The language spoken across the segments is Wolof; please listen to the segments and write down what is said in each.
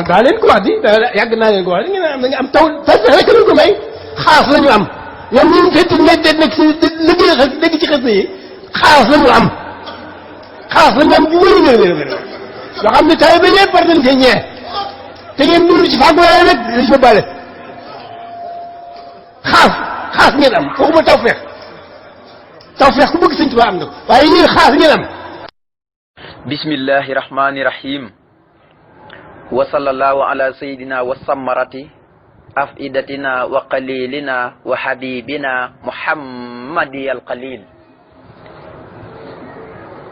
daa leen ko wax di yàgg naa leen ko wax di ngeen am da nga am taw rek lañ ko may xaas la ñu am ñoom ñu fekk nekk si liggéey xas dégg ci xas yi xaas la ñu am xaas la ñu am bu wér yoo xam ne taw bi ñëpp war nañ cee ñee te ngeen dund ci fàggu waaye nag dañ fa bale xaas ngeen am waxuma tawfeex ku bëgg Sëñ Tuubaa am na ko waaye yéen xaas ngeen am. bismillahi rahmani rahim. wa sallallahu ala sayidina wa sammarati afidatina wa qalilina wa habibina muhammadi al qalil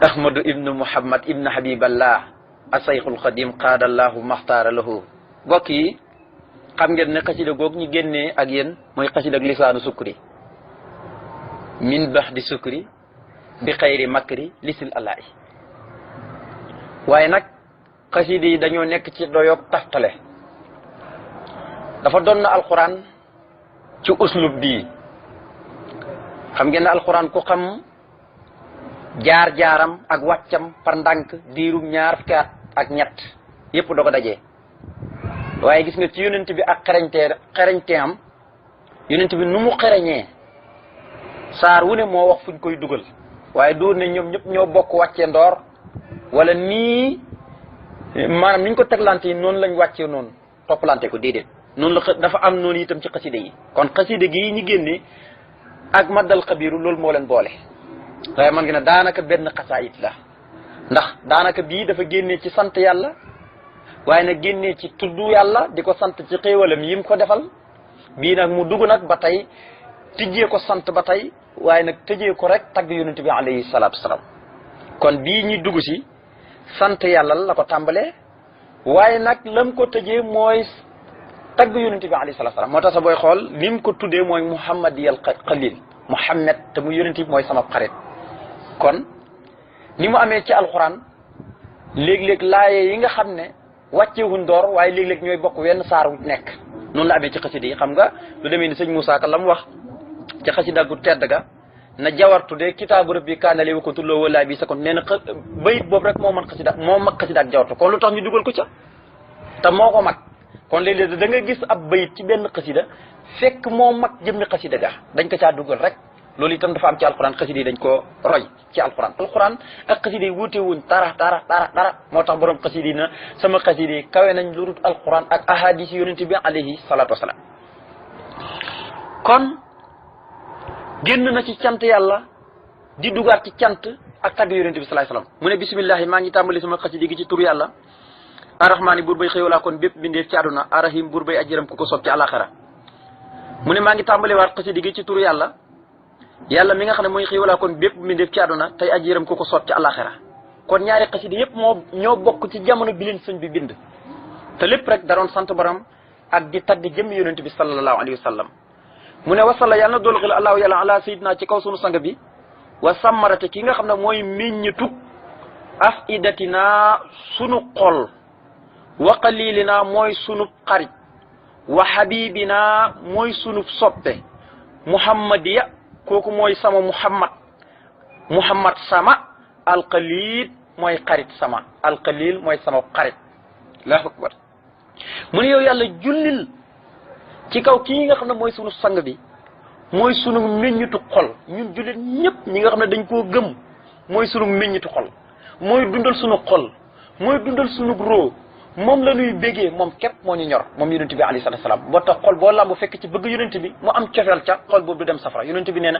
ahmadu ibnu muhammad ibnu habiballah asayxul xadim qaadallahu maxtaara lahu. mbokk yi xam ngeen ne xasida goog ñu génnee ak yéen mooy xasida ak lisaanu sukri min baxdi sukri bi xayri makri lisil alaayi. waaye nag xasida yi dañoo nekk ci doyoog taftale dafa doon na alxuraan ci uslub bii. xam ngeen ne alxuraan ku xam jaar-jaaram ak wàccam par ndànk diirum ñaar fukki at ak ñett yépp doo ko dajee. waaye gis nga ci yonent bi ak xereñte am yonent bi nu mu xereñee saar wu ne moo wax fuñ koy dugal waaye doo ne ñoom ñëpp ñoo bokk wàccee ndoor wala nii maanaam ni ñu ko teglante yi noonu lañ wàccee noonu toppalante ko déedéet noonu la dafa am noonu itam ci xaside yi. kon xaside gi ñu génne ak maddal xabiru loolu moo leen boole waaye man ngi ne daanaka benn xasaayit la ndax daanaka bii dafa génnee ci sant yàlla waaye nag génnee ci tudd yàlla di ko sant ci xéewalam yim ko defal. bii nag mu dugg nag ba tey tijjee ko sant ba tey waaye nag tëjee ko rek tagg yonent bi alayhi salaatu wasalaam. kon bii ñuy dugg si sant yàlla la ko tàmbalee waaye nag lam ko tëjee mooy tagg yonent bi alayhi salaatu wasalaam. moo tax sa booy xool ni mu ko tuddee mooy muhammadiyal xalil muhammad te mu yonent bi mooy sama xarit. kon ni mu amee ci alxuraan léeg-léeg laaye yi nga xam ne wàcceewuñ door waaye léeg-léeg ñooy bokk wenn saar wu nekk noonu la amee ci xasida yi. xam nga lu demee ni sëñ Moussa Ka la mu wax ci xasida gu tedd ga na jawartu de kitaabu rabbi kaanale wa ko tulloo wala bi sa kon nee na bayit boobu rek moo mag xasida ak jawartu kon lu tax ñu dugal ko ca te moo ko mag. kon léeg-léeg da nga gis ab bayit ci benn xasida fekk moo mag jëmmi xasida ga dañ ko caa dugal rek. loolu itam dafa am ci alxuraan xasida yi dañ ko roy ci alxuraan ak xasida yi wuute wuñ dara moo tax borom xasida yi na sama xasida yi kawe nañ lu dul alxuraan ak ahadis yonent bi alayhi salaatu wasalaam. kon génn na ci cant yàlla di dugaat ci cant ak tagg yonent bi salaay salaam. mu ne bisimillahi maa ngi tàmbali sama xasida gi ci tur yàlla arrahmaani buur bay xéewalaa kon bépp bindeef ci àdduna arrahim buur bay ajiram ku ko soob ci àlaxira. mu ne maa ngi tàmbali waat xasida gi ci tur yàlla yàlla mi nga xam ne mooy xéewalaa kon bépp mbindeef ci àdduna tey aji yërëm ku ko soot ci àllaaxira. kon ñaari xasida yëpp ñoo bokk ci jamono bi leen sëñ bi bind te lépp rek da doon sant borom ak di tagg jëmmi yonent bi sallallahu alayhi wa sallam. mu ne wasalla yàlla na dool xil allahu yàlla ala sayidina ci kaw sunu sang bi wa sammarate ki nga xam ne mooy meññitug afidatina sunu xol wa qalilina mooy sunu xarit wa habibina mooy sunu soppe muhammadiya kooku mooy sama muhammad sama alqalil mooy xarit sama alqalil mooy sama xarit. allahu akbar. mu ne yow yàlla jullil ci kaw kii nga xam ne mooy sunu sang bi mooy sunu meññitu xol ñun jullit ñëpp ñi nga xam ne dañ koo gëm mooy sunu meññitu xol mooy dundal sunu xol mooy dundal sunu roo moom la ñuy bégee moom képp moo ñu ñor moom yonent bi alayhi salaatu salaam. boo tax xol boo làmb fekk ci bëgg yonent bi mu am cofeel ca xol boobu du dem safara. yonent bi nee na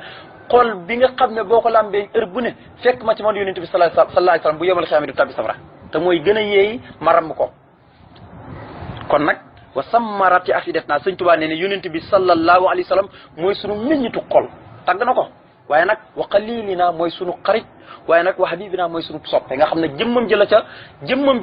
xol bi nga xam ne boo ko làmbee heure bu ne fekk ma ci man yonent bi sallallahu alayhi wasallam bu yemal xiyaama du tabbi safara te mooy gën a yeey ma ramm ko. kon nag wa sammarati afidatna sëñ Tuubaa nee ne yonent bi sallallahu alayhi wasallam mooy sunu meññitu xol tàgg na ko waaye nag wa qalilina mooy sunu xarit waaye nag wa habibina mooy sunu soppe nga xam ne jëmmam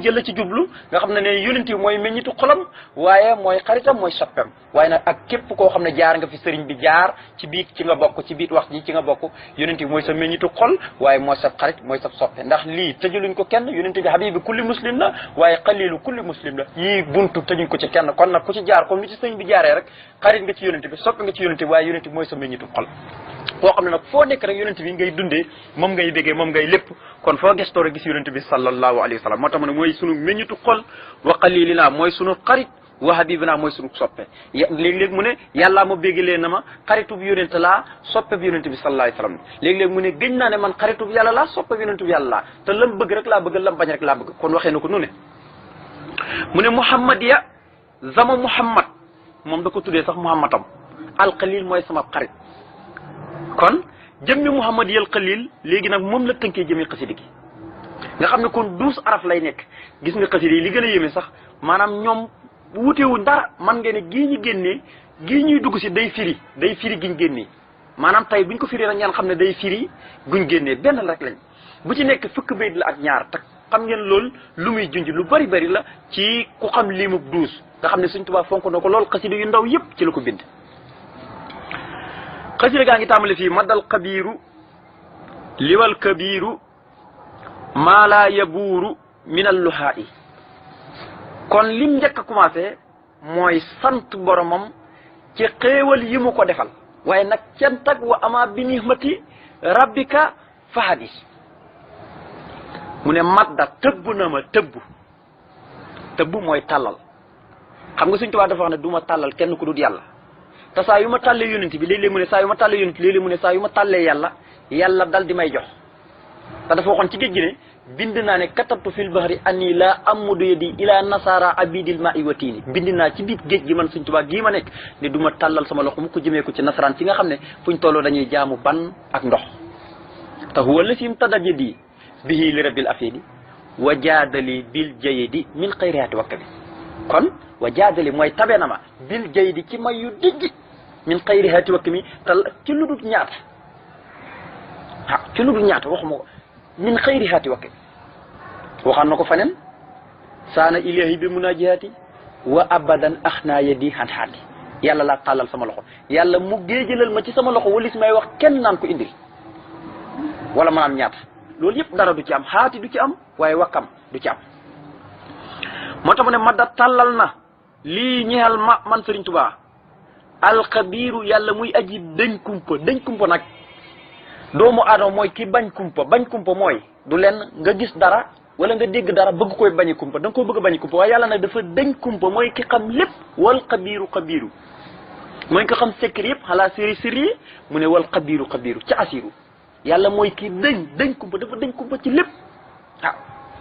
jëla ci jublu nga xam ne yonent bi mooy meññitu xolam waaye mooy xaritam mooy soppem waaye nag ak képp koo xam ne jaar nga fi sëriñ bi jaar ci biir ci nga bokk ci biir wax ji ci nga bokk yonent bi mooy sa meññitu xol waaye mooy sa xarit mooy sa soppe ndax lii tëjuluñ ko kenn yonent bi habibi kulli muslim la waaye xalilu kulli muslim la yii buntu tëjuñ ko ci kenn kon nag ku ci jaar comme ni ci sëriñ bi jaaree rek xarit nga ci yonent bi soppe nga ci yonent bi waaye yonent bi mooy sa meññitu xol koo xam ne nag foo nekk rek yonent bi ngay dundee moom ngay béggee moom ngay lépp kon foo gestoo rek gis yonent bi sallallahu alayhi wa sallam moo tax mu ne mooy sunu meññitu xol wa qalilina mooy sunu xarit wa habibina mooy sunu soppe léeg-léeg mu ne yàllaa ma béggalee na ma xaritu bi yonent laa soppe bi yonent bi sallallahu alayhi wa sallam léeg-léeg mu ne gëñ naa ne man xaritu bi yàlla laa soppe bi yonent bi yàlla laa te lam bëgg rek laa bëgg lam bañ rek laa bëgg kon waxee na ko nu ne mu ne muhammad ya zama muhammad moom da ko tuddee sax muhammadam alxalil mooy sama xarit kon jëmmi muhammad yal xalil léegi nag moom la tënkee jëmmi xasida gi nga xam ne kon 12 araf lay nekk gis nga xasida yi li gën a yéeme sax maanaam ñoom wutewuñ dara man ngeen ne gii ñu génnee gii ñuy dugg si day firi giñ génnee maanaam tey buñ ko firi nag ngeen xam ne day firi guñ génnee benn rek lañ bu ci nekk fukk bayit la ak ñaar tak xam ngeen loolu lu muy junj lu bari bari la ci ku xam limub 12 nga xam ne Sëñ Tuubaa fonk na ko lool xasida yu ndaw yëpp ci la ko bind xasida gaa ngi tàmbale fii maddal kabiru liwal kabiru maa laa yabuuru minal luhaa i kon lim njëkk a commencé mooy sant boromam ci xéewal yi mu ko defal waaye nag cant ak wa ama bi nihmati rabbika fahadis mu ne madda tëbb na ma tëbb mooy tàllal xam nga Sëñ Tuubaa dafa wax ne du ma tàllal kenn ku dul yàlla te saa yu ma tàllee yonent bi léeg-léeg mu ne saa yu ma tàllee yonent léeg-léeg mu ne saa yu ma tàllee yàlla dal di may jox te dafa waxoon ci géej gi ne bind naa ne katabtu fil bahri anni laa amudu yadi ila nasara abidil ma'i wa tiini bind naa ci biir géej gi man Sëñ Tuubaa gii ma nekk ne du ma tàllal sama loxo mu ko jëmee ko ci nasaraan ci nga xam ne fuñ tolloo dañuy jaamu ban ak ndox te huwa lasim tadab yadi bihi li rabbil afidi wa jaadali bil jayidi min xayriati wakka bi kon wa jaadali mooy tabe na ma bil jayidi ci may yu digg min xayriati wakka mi te ci lu dul ñaata ci lu dul ñaata waxuma ko min xayriati wakka bi waxaan na ko faneen saana ilahi bi munajihaati wa abadan axnaa yadi xan xaati yàlla laa tàllal sama loxo yàlla mu géejalal ma ci sama loxo walis may wax kenn naan ko indil wala maanaam ñaata loolu yëpp dara du ci am xaati du ci am waaye wakkam du ci am moo tax mu ne madda tàllal na lii ñeexal ma man Sëriñ Tuubaa alxabiiru yàlla muy aji dañ kumpa nag doomu aadama mooy ki bañ kumpa mooy du leen nga gis dara wala nga dégg dara bëgg koy bañi kumpa da nga koy bëgg a bañi kumpa waaye yàlla nag dafa dañ kumpa mooy ki xam lépp wal xabiiru mooy ki xam secret yëpp xalaa siri mu ne wal xabiiru ca asiru yàlla mooy kii dañ kumpa dafa dañ kumpa ci lépp waaw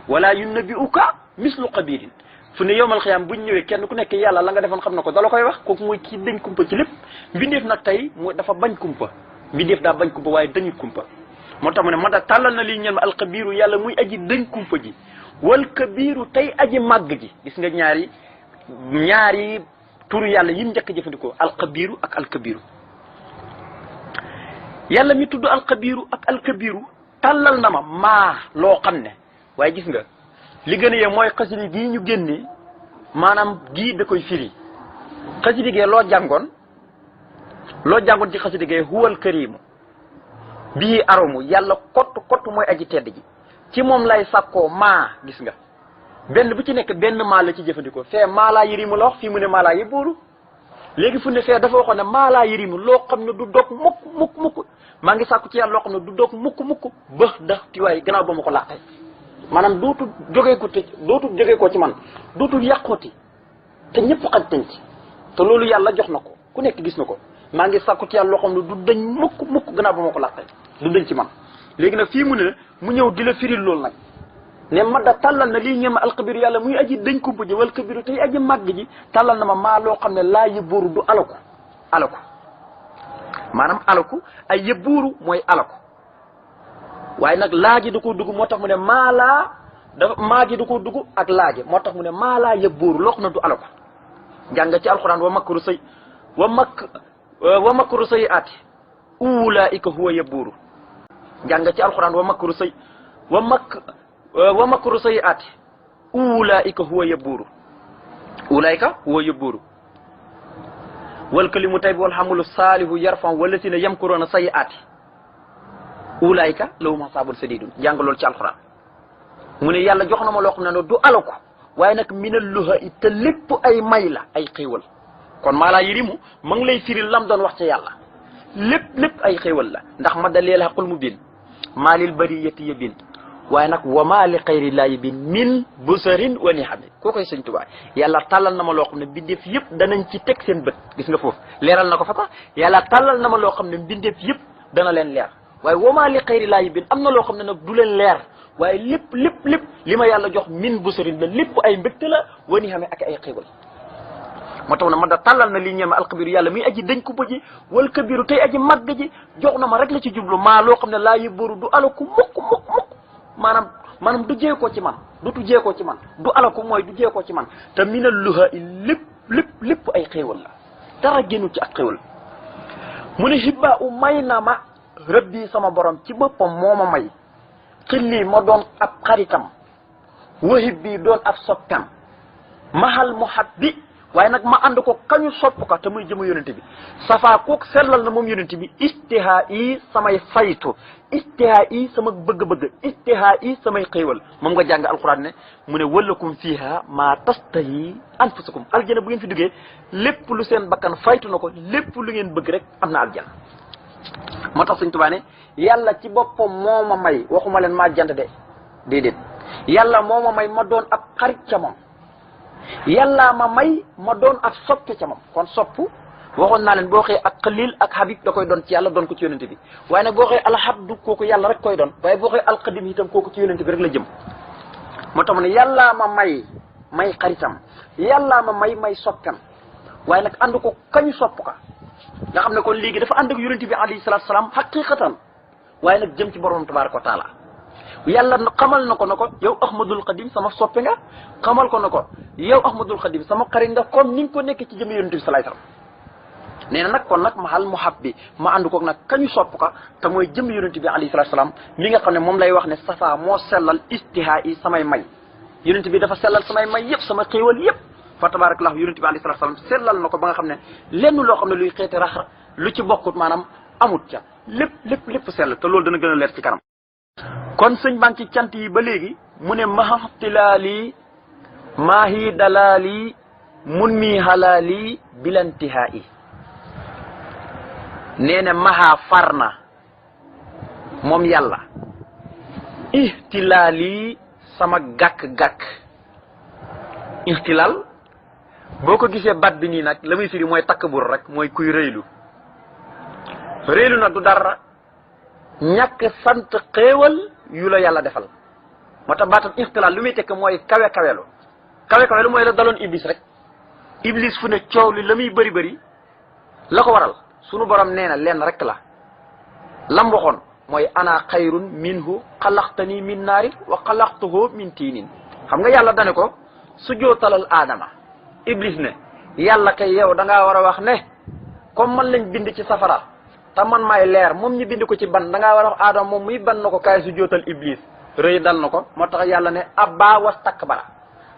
wala yunabbi'uka mislu xabiirin fu ne yowmal xiyaam buñ ñëwee kenn ku nekk yàlla la nga defoon xam na ko dala koy wax kooku mooy kii dañ kumpa ci lépp mbindeef nag tey mooy dafa bañ kumpa mbindeef daa bañ kumpa waaye dañu kumpa moo tax mu ne ma da tàllal na lii ñeen ma alxabiiru yàlla muy aji dañ kumpa ji wal kabiiru tey aji màgg ji gis nga ñaari turu yàlla yim njëkk jëfandikoo alxabiiru ak alkabiiru yàlla mi tudd alxabiiru ak alkabiiru tàllal na ma maa loo xam ne waaye gis nga li gën a yee mooy xasida gii ñu génne maanaam gii da koy firi xasida gee loo jàngoon ci xasida gee huwal karimu bii aromu yàlla kott mooy aji tedd ji ci moom lay sàkkoo maa gis nga benn bu ci nekk benn maa la ci jëfandikoo fee maa laa yërimu la wax fii mu ne maa laa yëbboolu léegi fu ne fee dafa waxoon ne maa laa yërimu loo xam ne du dog mukk maa ngi sàkku ci yàlla loo xam ne du dog mukk ba da ti waaye gannaaw ba ma ko laaxee maanaam dootul jógee ko ci man dootul yàqooti te ñëpp xaj tañ ci te loolu yàlla jox na ko ku nekk gis na ko maa ngi sàkku ci yàlla loo xam ne du dañ mukk gannaaw ba ma ko laaxee du dañ ci man léegi nag fii mu ne mu ñëw di la firil loolu nag ne ma da tàllal na lii ngeen ma alkabiru yàlla muy aji dañ kumpa ji wal kabiru tey aji màgg ji tàllal na ma maa loo xam ne laa yëbbuuru du alaku maanaam alaku ay yëbbuuru mooy alaku waaye nag laaji da koo dugg moo tax mu ne maa gi da koo dugg ak laaji moo tax mu ne maa laa yëbbuuru loo xam ne du alaku jàng ci alxuraan wa makru sayyi'aati ulaa'ika huwa yëbbuuru jàng ci alquran wa makru sayyi'aati ulaa'ika huwa yabbuuru wal kalimu tayyib wal amalu saalihu yarfa'u wallazina yamkuruuna sayyi'aati ulaa'ika lahum azaabun shadiidun jàng loolu ci alquran mu ne yàlla jox na ma loo xam ne du alako waaye nag minal luha'i te lépp ay may la ay xéewal kon maa laa yërimu ma ngi lay firil lam doon wax ca yàlla lépp ay xéewal la ndax ma da leel xaqul mu bin maa lil bariyati yabin waaye nag wa maa li xayri laa yabin min busarin wa ni'ami koo koy sëñ Tuubaa yàlla tàllal na ma loo xam ne mbindeef yëpp danañ ci teg seen bët gis nga foofu leeral na ko fa sax yàlla tàllal na ma loo xam ne mbindeef yëpp dana leen leer waaye wa maa li xayri laa yabin am na loo xam ne nag du leen leer waaye lépp li ma yàlla jox min busarin la lépp ay mbégte la wa ni'ami ak ay xéewal moo tax na ma da tàllal na lii ñeema alkabiru yàlla muy aji dañ ko bëji wal kabiru tey aji màgg ji jox na ma rek la ci jublu maa loo xam ne laa yëbbaru du alaku mukk maanaam du jeekoo ci man du jeekoo ci man du alaku mooy du jeekoo ci man te minal luha i lépp ay xéewal la dara génnu ci ak xéewal mu ne xibba u may na ma rëbbi sama borom ci boppam moo ma may xilli ma doon ab xaritam wahib bi doon ab soppam mahal muhabbi waaye nag ma ànd ko kañu sopp ko te muy jëma yonente bi safaa kook sellal na moom yonente bi istihaa yi samay saytu istihaa yi sama bëgg-bëgg istihaa yi samay xéewal moom nga jàng alquran ne mu ne walakum fiha ma tastahi anfusukum aljana bu ngeen fi duggee lépp lu seen bakkan faytu na ko lépp lu ngeen bëgg rek am na aljana moo tax Sëñ Tuubaa ne yàlla ci boppam moo ma may waxuma leen maa jant de déedéet yàlla moo ma may ma doon ab xarit ca moom yàlla ma may ma doon ak soppe ca moom kon sopp waxoon naa leen boo xëyee ak xalil ak habib da koy doon ci yàlla doon ko ci yonente bi waaye nag boo xëyee alhabdu kooku yàlla rek koy doon waaye boo xëyee alxadim itam kooku ci yonente bi rek la jëm moo tax mu ne yàlla ma may xaritam yàlla ma may soppam waaye nag ànd ko kañu sopp ka nga xam ne kon léegi dafa ànd ak yonente bi alayhi salaatu salaam xaqiqatan waaye nag jëm ci borom tabaaraka wa taala yàlla xamal na ko yow ahmadul xadim sama soppe nga xamal ko na ko yow ahmadul xadim sama xarit nga comme ni nga ko nekk ci jëme yonente bi salaay salaam nee na nag kon nag mahal muhabbi ma ànd koog nag kañu sopp ka te mooy jëme yonente bi alayhi salaatu salaam mi nga xam ne moom lay wax ne safa moo sellal istihaa yi samay may yonente bi dafa sellal samay may yëpp sama xéewal yëpp fa tabarakallah yonente bi alayhi salaatu salaam sellal na ko ba nga xam ne lenn loo xam ne luy xeeti rax lu ci bokkut maanaam amut ca lépp sell te loolu dana gën a leer ci kanam kon sëñ baa ngi ci cant yi ba léegi mu ne mahaxtilaali maahi dalaali mun mi xalaali bilantihaa yi nee na maha far na moom yàlla ihtilaali sama gàkk-gàkk ihtilaal boo ko gisee bat bi nii nag la muy firi mooy takk bur rek mooy kuy rëylu nag du dara ñàkk sant xéewal yu la yàlla defal moo tax baatam ixtilaal lu muy tekk mooy kawe-kawelu mooy la daloon iblis rek iblis fu ne coow li la muy bëri la ko waral sunu borom nee na leen rek la lam waxoon mooy ana xayrun minhu xalaqtani min naarin wa xalaqtuhu min tiinin xam nga yàlla dane ko su jootalal aadama iblis ne yàlla kay yow da ngaa war a wax ne comme man lañ bind ci safara te man maay leer moom ñu bind ko ci ban da ngaa war a wax aadama moom muy ban na ko kaay su jootal iblis rëy dal na ko moo tax yàlla ne abba wastakbara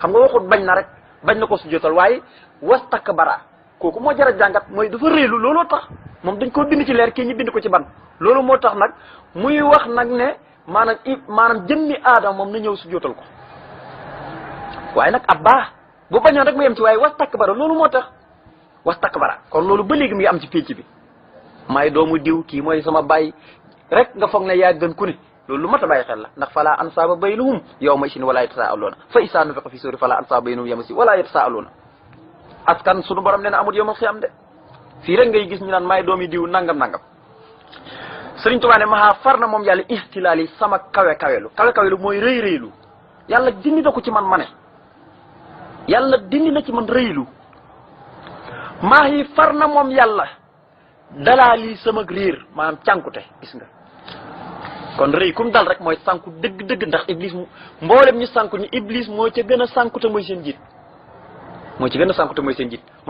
xam nga waxut bañ na rek bañ na ko su jootal waaye wastakbara kooku moo jar a jàngat mooy dafa réylu looloo tax moom dañ koo bind ci leer kii ñu bind ko ci ban loolu moo tax nag muy wax nag ne maanaam jëmmi aadama moom na ñëw su jootal ko waaye nag abba bu bañoon rek mu yem ci waaye wastakbara loolu moo tax wastakbara kon loolu ba léegi mu ngi am ci pénc bi maay doomu diw kii mooy sama baay rek nga foog ne yaa gën ku ne loolu lu mat a bàyyi xel la ndax fala ansaaba baynahum yawma isin wala yatasaaluuna fa izaa nufixa fi suuri fala ansaaba baynahum yawma isin wala yatasaaluuna askan sunu borom nee na amul yawmal xiyaam de fii rek ngay gis ñu naan maay doomi diw nangam Sëriñ Tuubaa ne maa far na moom yàlla ihtilaali sama kawe-kawelu mooy rëy-rëylu yàlla dindi na ko ci man ma ne yàlla dindi na ci man rëylu maa yi far na moom yàlla dalaali sama réer maanaam cànkute gis nga kon rëy kum dal rek mooy sànku dëgg-dëgg ndax iblis mboolem ñu sànku ñu iblis moo ca gën a sànkute mooy seen jiit moo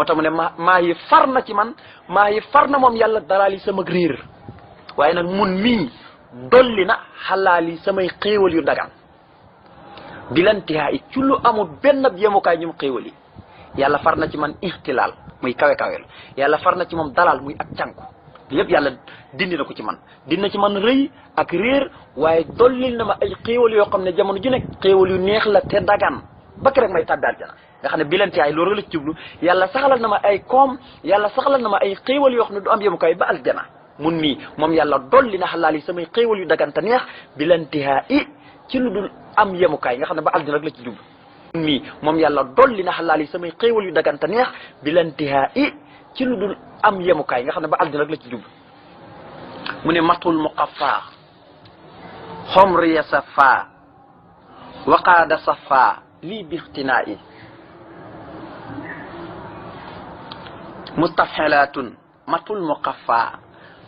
tax mu ne maa yi far na ci man maa yi far na moom yàlla dalaali sama réer waaye nag mun mii dolli na xalaali samay xéewal yu dagan bilantihaa it ci lu amul benn yemukaay ñum xéewal yi yàlla far na ci man ixtilaal muy kawe-kawel yàlla far na ci moom dalal muy ak cànku yëpp yàlla dindi na ko ci man dindi na ci man rëy ak réer waaye dollil na ma ay xéewal yoo xam ne jamono ju nekk xéewal yu neex la te dagan ba rek may tàbbi aljana nga xam ne bilantihaay loolu la ci jublu yàlla saxalal na ma ay koom yàlla saxalal na ma ay xéewal yoo xam ne du am yemukaay ba aljana mun nii moom yàlla dolli na xalaal yi samay xéewal yu dagan te neex bilantihaay ci lu dul am yemukaay nga xam ne ba aljana rek la ci jublu mun nii moom yàlla dolli na xalaal yi samay xéewal yu dagan te neex bilantihaay ci lu dul am yemukaay nga xam ne ba aljana rek la ci jublu mu ne matul muqaffa xomriya safa waqaada safa lii bixtinaa i mustafxilatun matul muqaffa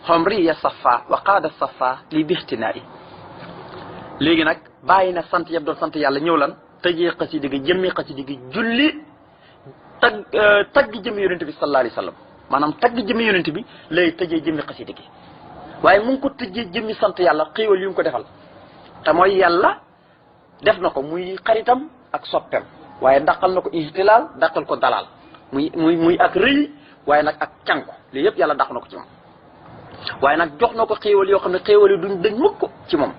xomriya safa waqaada safa lii bixtinaa i léegi nag bàyyi na sant yëpp doon sant yàlla ñëw lan tëjee xasida gi jëmmi xasida gi julli tagg jëmmi yonent bi sallallahu alayhi wa sallam maanaam tagg jëmmi yonent bi lay tëjee jëmmi xasida gi waaye mu ngi ko tëjee jëmmi sant yàlla xéewal yu mu ko defal te mooy yàlla def na ko muy xaritam ak soppeem waaye daqal na ko ihtilaal daqal ko dalal muy ak rëy waaye nag ak cànku lii yëpp yàlla daq na ko ci moom waaye nag jox na ko xéewal yoo xam ne xéewal yi duñ dañ mukk ci moom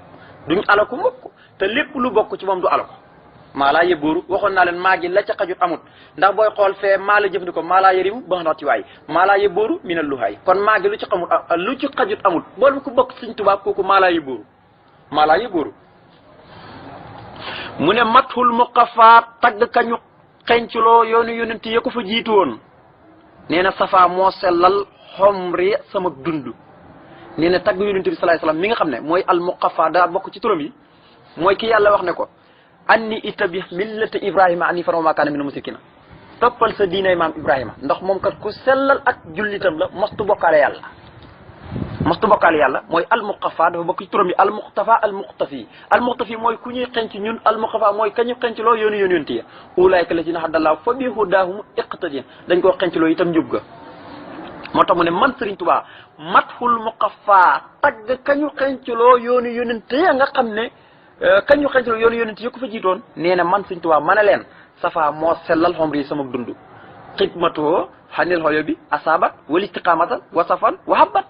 duñ alako mukk te lépp lu bokk ci moom du alako maa laa yëbbooru waxoon naa leen maa gi la ca xajut amut ndax booy xool fee maa la jëfandikoo maa laa yërimu ba naati waay maa laa yëbbooru mi ne luhaay kon maa gi lu ci xamut lu ci xajut amut boolu ko bokk Sëñ Tuubaa kooku maa laa yëbbooru maa laa yëbbooru mu ne mathul muqaffa tagg kañu xenculoo yoonu yonent ya ko fa jiitu woon nee na safa moo sellal xomri sama dund nee na tagg yonent bi salaay salaam mi nga xam ne mooy al muqaffa daa bokk ci turam yi mooy ki yàlla wax ne ko anni ittabi millata ibrahima anifan wa ma kaana mina musrikina toppal sa diinay maam ibrahima ndax moom kat ku sellal ak jullitam la mostu bokkaale yàlla mooy almuqafa dafa bokk ci turam yi almuqtafa almuqtafi mooy ku ñuy xenc ñun almuqafa mooy kañu xenc loo yoonu yonent ya ulaayka la ci na haddallahu fa bi hudaahum iqtadi dañ koo xenc loo itam njub ga moo tax mu ne man Serigne Touba mathul muqafa tagg kañu xenc loo yoonu yonent ya nga xam ne kañu xenc yoonu yonent yi ko fa jiitoon nee na man Sëñ Tuubaa ma ne leen safa moo sellal xomri yi sama dund xidmatoo xanil xoyo bi asabat wal istiqamatan wa safan wa habbat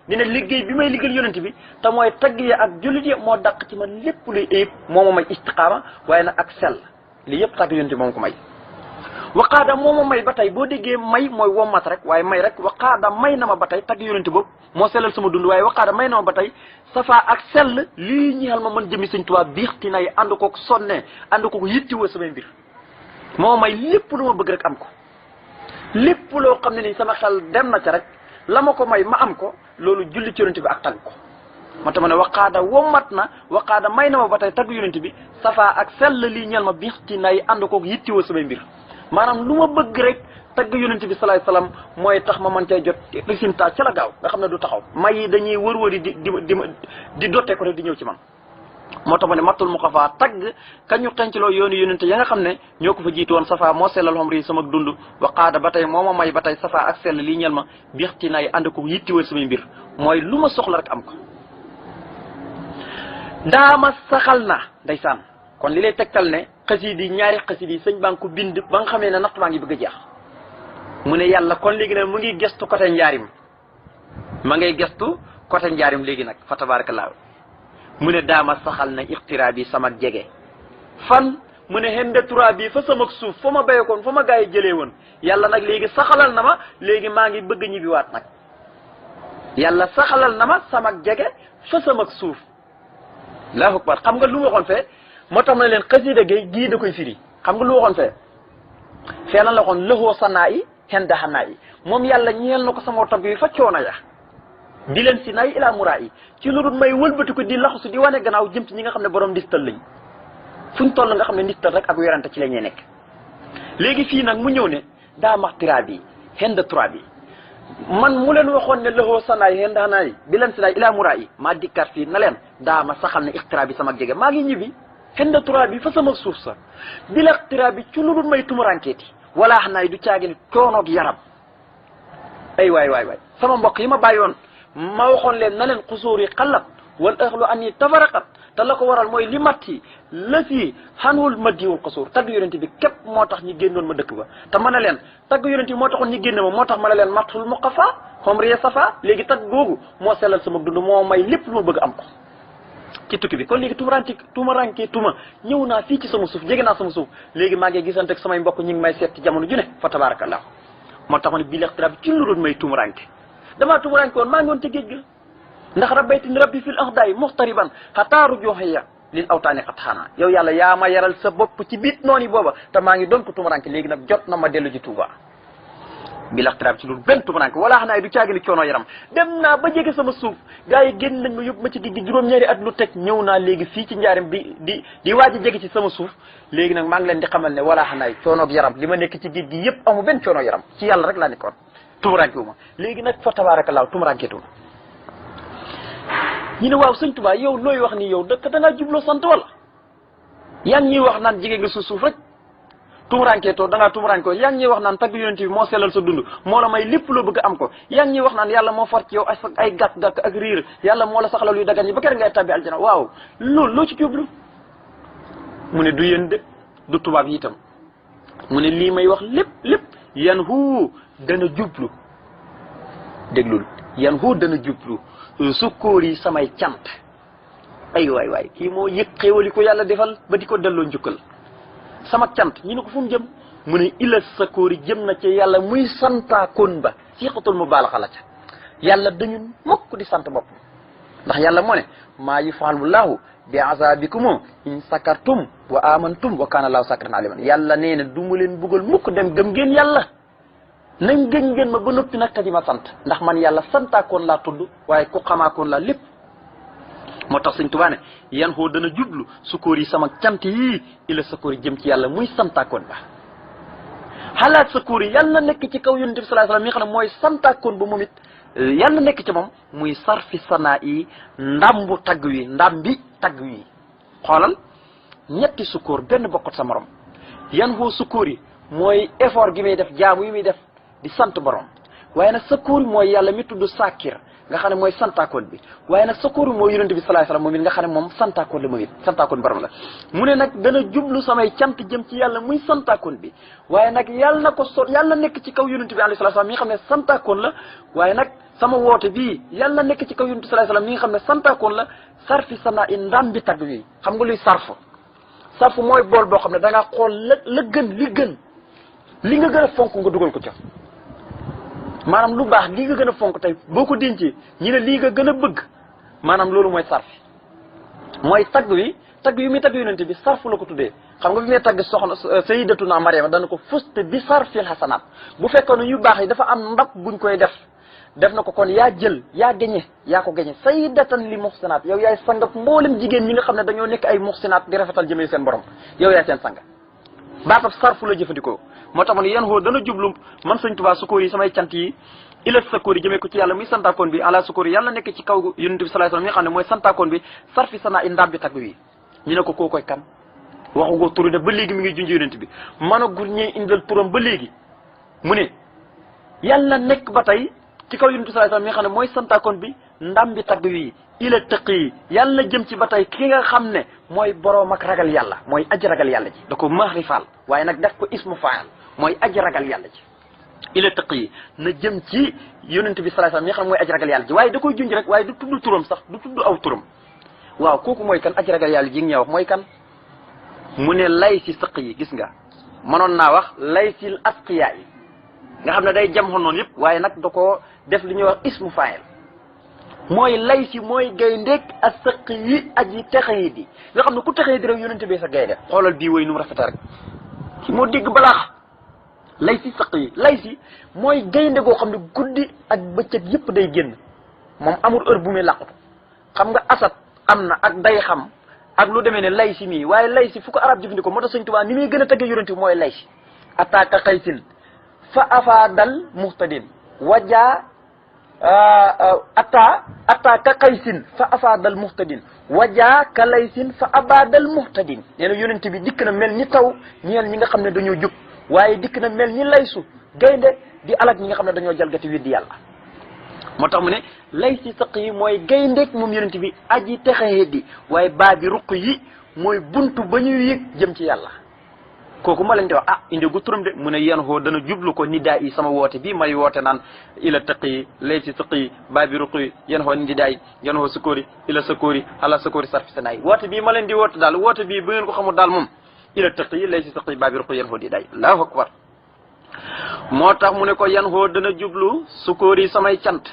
dina liggéey bi may liggéeyal yonent bi te mooy tagg ya ak jullit ya moo dàq ci man lépp luy ayib moo ma may istiqaama waaye nag ak sell lii yëpp tagg yonent bi moom ko may waqaada moo ma may ba tey boo déggee may mooy wommat rek waaye may rek waqaada may na ma ba tey tagg yonent boobu moo sellal sama dund waaye waqaada may na ma ba tey safa ak sell lii ñeexal ma mën jëmi Sëñ Tuubaa biixti nay ànd kook sonne ànd kook yittiwoo samay mbir moo may lépp lu ma bëgg rek am ko lépp loo xam ne ni sama xel dem na ca rek la ma ko may ma am ko loolu julli ci yonent bi ak tagg ko moo tax ma ne waqaada wommat na waqaada may na ma ba tey tagg yonent bi safa ak sell lii ñeel ma biixti nay ànd kook yittiwoo samay mbir maanaam lu ma bëgg rek tagg yonent bi salaay salaam mooy tax ma mën cee jot résultat ca la gaaw nga xam ne du taxaw may yi dañuy wër-wëri di dotte ko rek di ñëw ci man moo tax ma ne matul muqafa tagg kañu xencloo yoonu yonent ya nga xam ne ñoo ko fa jiitu woon safa moo sellal xomri yi sama dund waqaada ba tey moo ma may ba tey safa ak sell lii ñel ma biixti nay ànd ko yittiwal samay mbir mooy lu ma soxla rek am ko daama saxal na ndeysaan kon li lay tegtal ne xasiid yi ñaari xasiid yi sëñ baa ngi ko bind ba nga xamee ne natt baa ngi bëgg a jeex mu ne yàlla kon léegi nag mu ngi gestu côté njaarim ma ngay gestu côté njaarim léegi nag fa tabarakallah mu ne daama saxal na ixtiraa bi sama jege fan mu ne hende turaa bi fa sama suuf fa ma béyekoon fa ma gaa yi jëlee woon yàlla nag léegi saxalal na ma léegi maa ngi bëgg ñibbiwaat nag yàlla saxalal na ma sama jege fa sama suuf allahu akbar xam nga lu mu waxoon fee moo tax ma ne leen xasida gii da koy firi xam nga lu waxoon fee lan la waxoon lëxoo sanaa yi hende xanaa yi moom yàlla ñeel na ko sama tagg yi fa coono ya di leen si nay ilaa muraa yi ci lu dul may wëlbati ko di laxasu di wane gannaaw jëm ci ñi nga xam ne borom ndistal lañ fuñ toll nga xam ne ndistal rek ak werante ci la ñuy nekk léegi fii nag mu ñëw ne daa maxtiraa bi hende trois bi man mu leen waxoon ne lëxoo sanaay hende xanaa yi di leen si nay ilaa muraa yi maa dikkaat fii na leen daa ma saxal ne ixtiraa bi sama jege maa ngi ñibbi hende trois bi fa sama suuf sa di la ixtiraa bi ci lu dul may tumurankeeti wala xanaa yi du caagi ni coonoog yaram ay waay sama mbokk yi ma bàyyoon ma waxoon leen na leen xusóor yi xalat wal ahlu anni tafaraqat te la ko waral mooy li matti la fii xanwul maddiwul xasuur tagg yonent bi képp moo tax ñi génnoon ma dëkk ba te mën a leen tagg yonent bi moo taxoon ñi génne ma moo tax mën a leen matul muqafa xomriye safa léegi tagg googu moo sellal sama dund moo may lépp lu ma bëgg am ko ci tukki bi kon léegi tumaranke tuma ñëw naa fii ci sama suuf jege naa sama suuf léegi maa ngi gisante ak samay mbokk ñi ngi may seet ci jamono ju ne fa tabarakallah moo tax ma ne bii lextira bi ci lu doon may tumaranke damaa tumaranke woon maa ngi woon te géej ga ndax rabbaytini rabbi fil ahdaay muxtariban xataaru joxeya lil awtaani xat xaanaa yow yàlla yaa ma yaral sa bopp ci biit noonu booba te maa ngi doon ko tumaranke léegi nag jot na ma dellu ji Tuuba bi laxtiraab ci loolu benn tumaranke wala xanaa du caagi ni coono yaram dem naa ba jege sama suuf gars yi génn nañ ma yóbbu ma ci digg juróom-ñaari at lu teg ñëw naa léegi fii ci njaarim di waaj a jege ci sama suuf léegi nag maa ngi leen di xamal ne wala xanaa coonoog yaram li ma nekk ci géej gi yëpp amu benn coono yaram ci yàlla rek laa nekkoon tumaranke wu ma léegi nag fa tabaarakallaa tumarankeetu ma ñu ne waaw sëñ Tuubaa yow looy wax ni yow da ngaa jubloo sant wala yaa ngi ñuy wax naan jigéen nga suuf rek tumuraankeetoo da ngaa tumuraanke yaa ngi ñuy wax naan tagg yonent bi moo sellal sa dund moo la may lépp loo bëgg am ko yaa ngi ñuy wax naan yàlla moo far ci yow ay gàkk-gàkk ak riir yàlla moo la saxalal yu dagan yi ba kere ngay tabbi aljana waaw loolu loo ci jublu mu ne du yéen de du tubaab yi itam mu ne lii may wax lépp yan hu dana jublu déglul yan hu dana jublu sukkóor yi samay cant ay waay kii moo yëg xéewali ko yàlla defal ba di ko delloo njukkal sama cant ñu ne ko fu mu jëm mu ne ila sakóor yi jëm na ci yàlla muy santaakoon ba siixatul mu baalaxa la ca yàlla dañu mokk di sant bopp ndax yàlla moo ne maa yufaalu laahu bi azabikum in sakartum wa amantum wa kaana laahu sakiran aliman yàlla nee na du mu leen buggal mukk dem gëm ngeen yàlla nañ gën ngeen ma ba noppi nag te di ma sant ndax man yàlla santaakoon laa tudd waaye ku xamaakoon laa lépp moo tax sëñ Tuubaa ne yan xoo dana jublu sukóor yi sama cant yii ila sakóor yi jëm ci yàlla muy santaakoon ba xalaat sakóor yi yàlla nekk ci kaw yonent bi sallallahu alayhi wasallam mi nga xam ne mooy santaakoon ba moom it yàlla nekk ci moom muy sarfi sanaa yi ndambu tagg wi ndambi tagg wi xoolal ñetti sukóor benn bokkut sa morom yan xoo sukóor yi mooy effort gi muy def jaamu yi muy def di sant borom waaye nag sakóor yi mooy yàlla mi tudd Sakir nga xam ne mooy santaakoon bi waaye nag sakóor yi mooy yonent bi sallallahu alayhi wasallam moom it nga xam ne moom santaakoon la moom it santaakoon borom la mu ne nag dana jublu samay cant jëm ci yàlla muy santaakoon bi waaye nag yàlla na ko yàlla nekk ci kaw yonent bi alayhi salaam mi nga xam ne santaakoon la waaye nag sama woote bii yàlla nekk ci kaw yonent bi sallallahu alayhi wasallam mi nga xam ne santaakoon la sarfi sanaa i ndam bi tagg wi xam nga luy sarf mooy bool boo xam ne da ngaa xool la gën li nga gën a fonk nga dugal ko ca maanaam lu baax lii nga gën a fonk tey boo ko dencee ñi ne lii nga gën a bëgg maanaam loolu mooy sarfi mooy tagg wi muy tagg yonent bi sarfu la ko tuddee xam nga bi muy tagg soxna sayyidatuna Maryama dana ko fuste bi sarfil xasanaat bu fekkoon ne yu baax yi dafa am ndab buñ koy def na ko kon yaa jël yaa ko gañe sayyidatan li muxsinaat yow yaay sangab mboolem jigéen ñi nga xam ne dañoo nekk ay muxsinaat di rafetal jëmee seen borom yow yaay seen sang baatab sarfu la jëfandikoo moo tax ma ne yan xoo dana jublu man sëñ Tuubaa sukóor yi samay cant yi ila sakóor yi jëmee ko ci yàlla muy santaakoon bi ala sukóor yi yàlla nekk ci kaw yonent bi sallallahu alayhi wasallam mi nga xam ne mooy santaakoon bi sarfi sanaa i ndam bi tagg wi ñu ne ko koo koy kan waxu ko turu de ba léegi mi ngi junj yonent bi mën a gur ñee indal turam ba léegi mu ne yàlla nekk ba tey ci kaw yonent bi sallallahu alayhi wasallam mi nga xam ne mooy santaakoon bi ndam bi tagg wi ila tëq yi yàlla jëm ci ba tey ki nga xam ne mooy boroom ak ragal yàlla mooy aji ragal yàlla ji da ko maarifaal waaye nag def ko ismu faal mooy aji ragal yàlla ji ila tëq yi na jëm ci yonent bi sallallahu alayhi wasallam mi nga xam ne mooy aji ragal yàlla ji waaye da koy junj rek waaye du tudd turam sax du tudd aw turam waaw kooku mooy kan aji ragal yàlla ji nga wax mooy kan mu ne lay si sëq yi gis nga mënoon naa wax lay sil asqiya yi nga xam ne day jam xoon noonu yëpp waaye nag da koo def li ñuy wax ismu faayil mooy lay si mooy gayndeeg ak sëq yi aji texee di nga xam ne ku texee di rek yonente bee sa gaynde xoolal bii woy nu mu rafeta rek ci moo dégg balaax lay si sëq yi lay si mooy gaynde goo xam ne guddi ak bëccëg yëpp day génn moom amul heure bu muy làqatu xam nga asat am na ak day xam ak lu demee ne lay si mii waaye lay si fu ko arab jëfandikoo moo tax sëñ Tuubaa ni muy gën a tëggee yonente bi mooy lay si attaaka xaysin fa afaadal muhtadin wajaa atta ka qaysin fa afaadal muhtadin wajaa ka laysin fa abaadal muhtadin nee na yonent bi dikk na mel ni taw ñeel ñi nga xam ne dañoo jub waaye dikk na mel ni laysu gaynde di alak ñi nga xam ne dañoo jalgati weddi yàlla moo tax mu ne lay si sëq yi mooy gayndeek moom yonent bi aji texee di waaye baa bi ruq yi mooy buntu ba ñuy yëg jëm ci yàlla kooku ma leen di wax indi gu turam de mu ne yan xoo dana jublu ko nidaa yi sama woote bi may woote naan ila tëq yi lay si sëq yi baa bi ruq yi yan xoo nidaa yi yan xoo sukóori ila sukóori ala sukóori sarfi sanaay woote bii ma leen di woote daal woote bii bu ngeen ko xamul daal moom ila tëq yi lay si sëq yi baa bi ruq yi yan xoo nidaa yi allahu akbar moo tax mu ne ko yan xoo dana jublu sukóori samay cant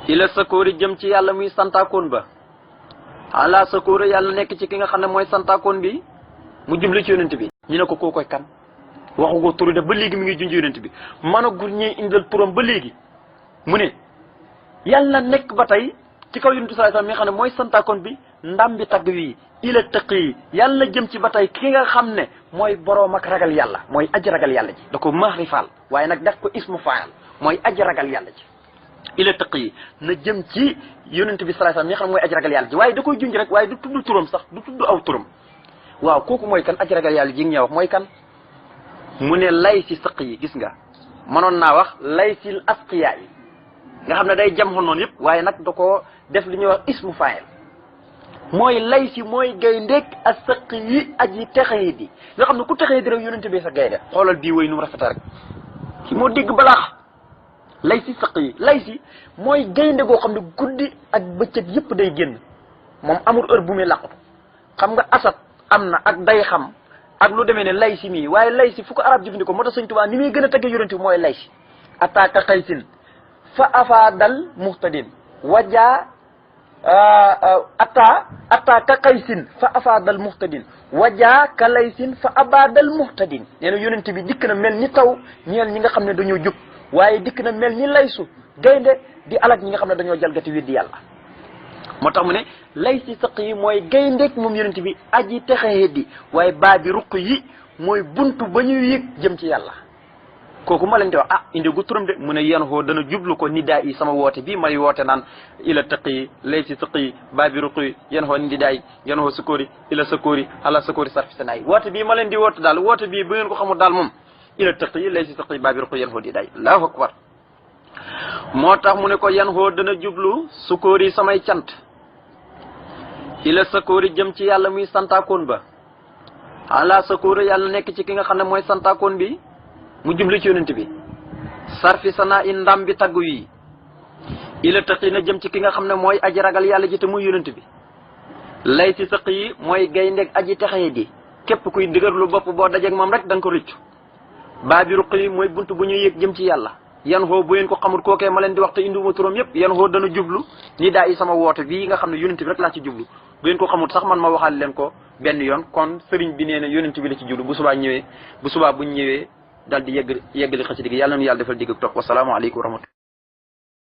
ila sukóori jëm ci yàlla muy santaakoon ba ala sukóori yàlla nekk ci ki nga xam ne mooy santaakoon bi mu jublu ci yonent bi ñu ne ko koo koy kan waxu ko turu def ba léegi mi ngi junj yonent bi man a gur ñuy indal turam ba léegi mu ne yàlla nekk ba tey ci kaw yonent bi sallallahu alayhi wasallam mi nga xam ne mooy santaakoon bi ndam bi tagg wi ila tëq yi yàlla jëm ci ba tey ki nga xam ne mooy boroom ak ragal yàlla mooy aji ragal yàlla ji da ko maarifaal waaye nag def ko ismu faal mooy aji ragal yàlla ji ila tëq yi na jëm ci yonent bi sallallahu alayhi wasallam mi nga xam ne mooy aji ragal yàlla ji waaye da koy junj rek waaye du tudd turam sax du tudd aw turam waaw kooku mooy kan aji ragal yàlla ji nga wax mooy kan mu ne lay si sëq yi gis nga mënoon naa wax lay sil asqiya yi nga xam ne day jam xoon noonu yëpp waaye nag da koo def li ñuy wax ismu faayil mooy lay si mooy gayndeek a sëq yi aji texee di nga xam ne ku texee di rek yonente bi sa gaynde xoolal bii woy nu mu rafeta rek ki moo dégg balaax lay si sëq yi lay si mooy gaynde goo xam ne guddi ak bëccëg yëpp day génn moom amul heure bu muy làqatu xam nga asat am na ak day xam ak lu demee ne lay si mii waaye lay si fu ko arab jëfandikoo moo tax Sëñ Tuubaa ni muy gën a tëggee yonente bi mooy lay si ataaka xaysin fa afaadal muhtadin wajaa ata ka qaysin fa afaadal muhtadin wajaa ka laysin fa abaadal muhtadin nee na yonent bi dikk na mel ni taw ñeel ñi nga xam ne dañoo jub waaye dikk na mel ni laysu gaynde di alak ñi nga xam ne dañoo jalgati weddi yàlla moo tax mu ne lay si sëq yi mooy gayndeek moom yonent bi aji texee di waaye baa bi ruq yi mooy buntu ba ñuy yëg jëm ci yàlla kooku ma leen di wax indi gu turam de mu ne yan xoo dana jublu ko nidaa yi sama woote bi may woote naan ila tëq yi lay si sëq yi baa bi ruq yi yan xoo nidaa yi yan xoo sukóori ila sukóori ala sukóori sarfi sanaay woote bii ma leen di woote daal woote bii bu ngeen ko xamul daal moom ila tëq yi lay si sëq yi baa bi ruq yi yan xoo nidaa yi allahu akbar moo tax mu ne ko yan xoo dana jublu sukóori samay cant ila sukóori jëm ci yàlla muy santaakoon ba ala sukóori yàlla nekk ci ki nga xam ne mooy santaakoon bi mu jublu ci yonent bi sarfi sana in ndam bi tagg wi ila tëqi na jëm ci ki nga xam ne mooy aji ragal yàlla ji te muy yonent bi lay si sëq yi mooy gayndeeg aji texee di képp kuy dëgër lu bopp boo dajeeg moom rek da nga ko rëccu baa bi ruq yi mooy bunt bu ñuy yëg jëm ci yàlla yan xoo bu ngeen ko xamul kookee ma leen di wax te indiwuma turam yëpp yan xoo dana jublu ni daa yi sama woote bii nga xam ne yonent bi rek laa ci jublu bu ngeen ko xamul sax man ma waxal leen ko benn yoon kon sëriñ bi nee na yonent bi la ci jublu bu subaa buñ ñëwee daal di yeggali xasida gi yàlla na yàlla defal digg ak topp wasalaamaaleykum wa rahmatulah